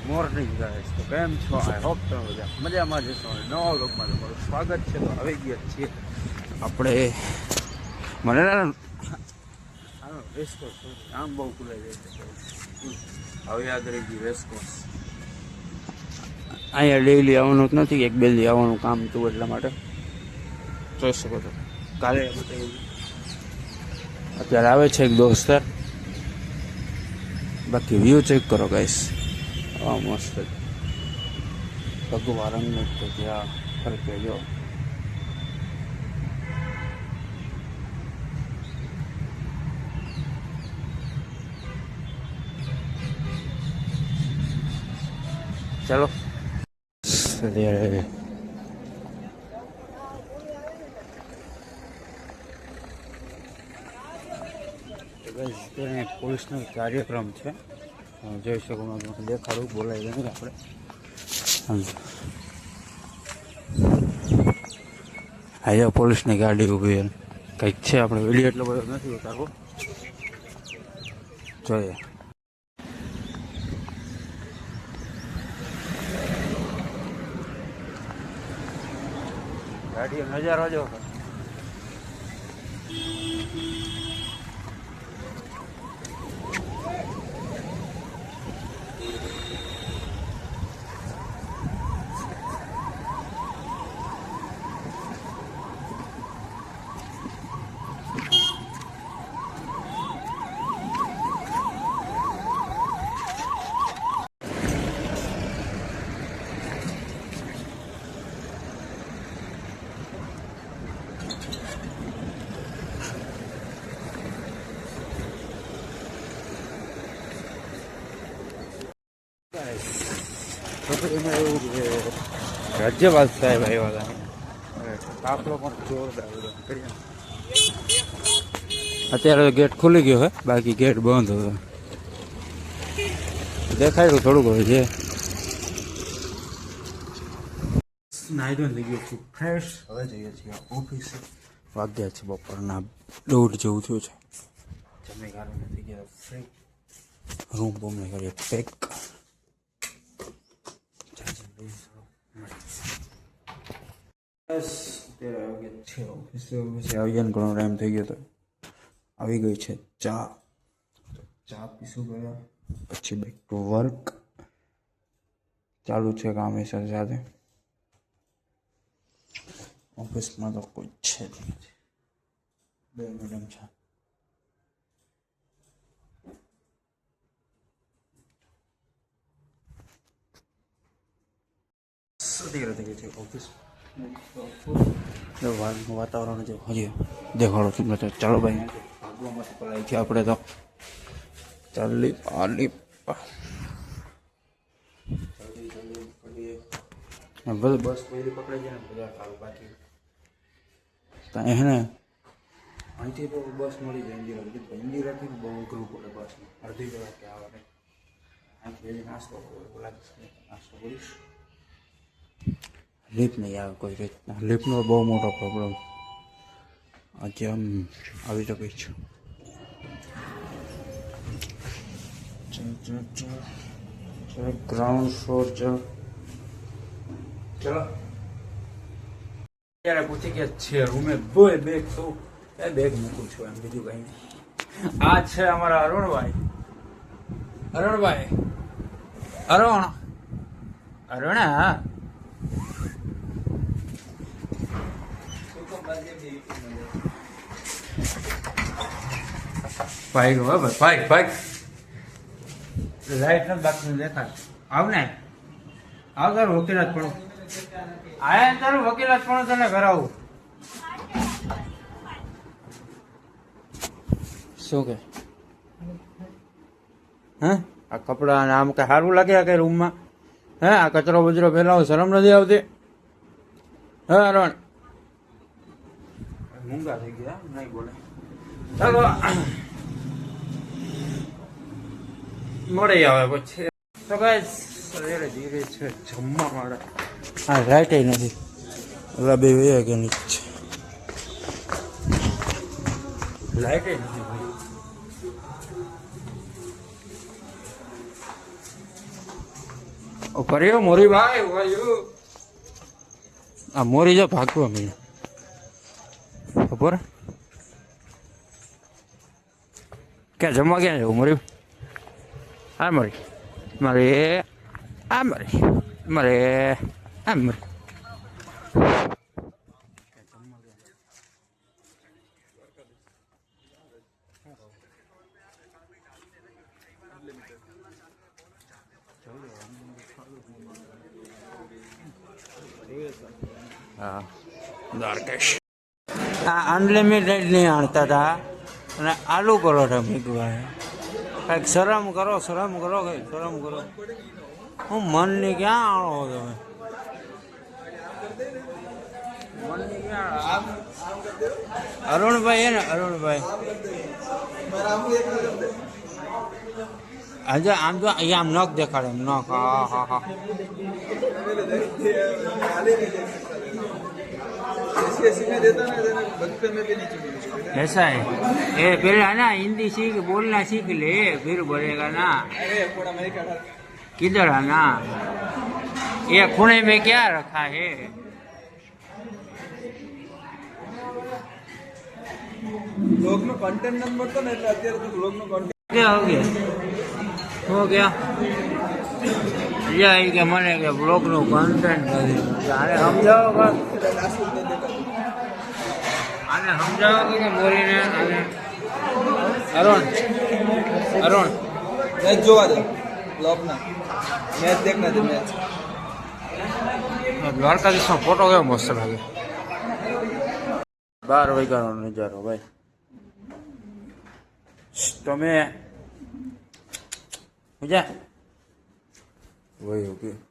Morning guys, તો કેમ છો? આઈ હોપ તમે બધા મજામાં જશો. અને નવા વ્લોગમાં તમારું સ્વાગત છે. તો આવી ગયા છીએ આપણે મને રેસકોર્સ આમ બહુ ખુલાઈ જાય છે. હવે યાદ રહી ગયું રેસકોર્સ. અહીંયા ડેઈલી આવવાનું જ નથી, એક બે દી આવવાનું કામ હતું એટલા માટે જોઈ શકો છો. કાલે અત્યારે આવે છે એક દોસ્તાર. બાકી વ્યૂ ચેક કરો ગાઈસ, મસ્ત ભગવા રંગનું તો જ્યાં ફરકે જો. ચલો પોલીસનો કાર્યક્રમ છે, જોઈ શકો. દેખાડું બોલાય નહીં આપણે. અહીંયા પોલીસની ગાડી ઊભી કંઈક છે. આપણે વિડીયો એટલો બધો નથી ઉતારવો, જોઈએ. ગાડીઓ નજારો જો. એમાં એવું કે રાજ્યપાલ સાહેબ આવ્યા હતા. કાફલો પણ જોરદાર કર્યા. અત્યારે ગેટ ખુલી ગયો હે, બાકી ગેટ બંધ હતો. દેખાયું થોડુંક હોય છે. નાઈ ધોઈને થઈ ગયો છું ફ્રેશ. હવે જઈએ છીએ ઓફિસે. વાગ્યા છે બપોરના 1:30 જેવું થયું છે. જમી કાઢીને થઈ ગયા ફ્રી. રૂમ બૂમને કરીએ પેક. ઘણો ટાઈમ થઈ ગયો હતો. આવી ગઈ છે ચા. ચા પીશું ગયા પછી બેક ટુ વર્ક. ચાલુ છે કામ એ સાથે. ઓફિસમાં તો કોઈ છે જ નથી. 2 મેડમ છે. ઓફિસ વાતાવરણ જે હજી દેખાડો તમને તો. ચાલો ભાઈ, ભાગવામાં તો પલાઈ છે આપણે તો. ચાલી બધું બસ પહેલી પકડાઈ જાય ને બધા સારું. બાકી ત્યાં હે ને અહીંથી તો બસ મળી જાય ઇન્દિરા. ઇન્દિરાથી બહુ અઘરું પડે બસમાં. અડધી કલાક કે આવે. અહીંથી નાસ્તો નાસ્તો કરીશ. લિફ્ટ નહીં આવે કોઈ રીતના. લિફ્ટનો બહુ મોટો પ્રોબ્લેમ. આજે આમ આવી તો ગઈ છું. ગ્રાઉન્ડ ફ્લોર ચલો. અત્યારે પૂછી ગયા છે રૂમે બોય બેગ શું એ બેગ મૂકું છું એમ, બીજું કઈ નહીં. આ છે અમારા અરુણભાઈ. અરુણ હા ભાઈ લાઈટ નથી બાકી દેખાય. આવ ને આવ, તારું વકીલાત પણ આયા. તારું વકીલાત પણ તને કરાવું. શું કે હે આ કપડા આમ કઈ સારું લાગે કે રૂમમાં? હે આ કચરો બચરો ફેલાવો શરમ નથી આવતી? હે અરુણ મૂંગા થઈ ગયા, નહીં બોલે. ચાલો મળી આવે પછી તો ગાઈસ. ધીરે ધીરે છે જમવા માટે. હા રાઈટ નથી. ઓલા બે વયા ગયા નીચે. લાઈટ નથી ભાઈ. ફર્યો મોરી ભાઈ ભાઈ આ મોરી જો ભાગવા અમે ખબર ક્યાં જમવા ક્યાં જવું મોરી આ મરી મારે આ મરી મારે આ મરી હા દ્વારકેશ આ અનલિમિટેડ નહીં આણતા હતા અને આલુ પરોઠા મૂકવા કંઈક શરમ કરો કંઈક શરમ કરો હું મનની ક્યાં આણો તમે મનની ક્યાં અરુણભાઈ હે ને અરુણભાઈ આજે આમ તો અહીંયા આમ નખ દેખાડે એમ નખ હા હા હા ऐसा है ये फिर है ना हिंदी सीख बोलना सीख ले फिर बोलेगा ना किधर है ना ये खूने में क्या रखा है ब्लॉग में कंटेंट नंबर तो नहीं અત્યારે તો ब्लॉग નો कंटेंट क्या हो गया ये કે મને કે બ્લોગ નું કન્ટેન્ટ નથી આને સમજાવો આને સમજાવો કે બોલીને આને અરુણ મેચ જોવા દે બ્લોગ ના મેચ દેખના દે મેચ દ્વારકાધીશનો ફોટો કેવો મસ્ત લાગે 12 વાગ્યાનો નજારો ભાઈ તમે મજા વહી ઓકે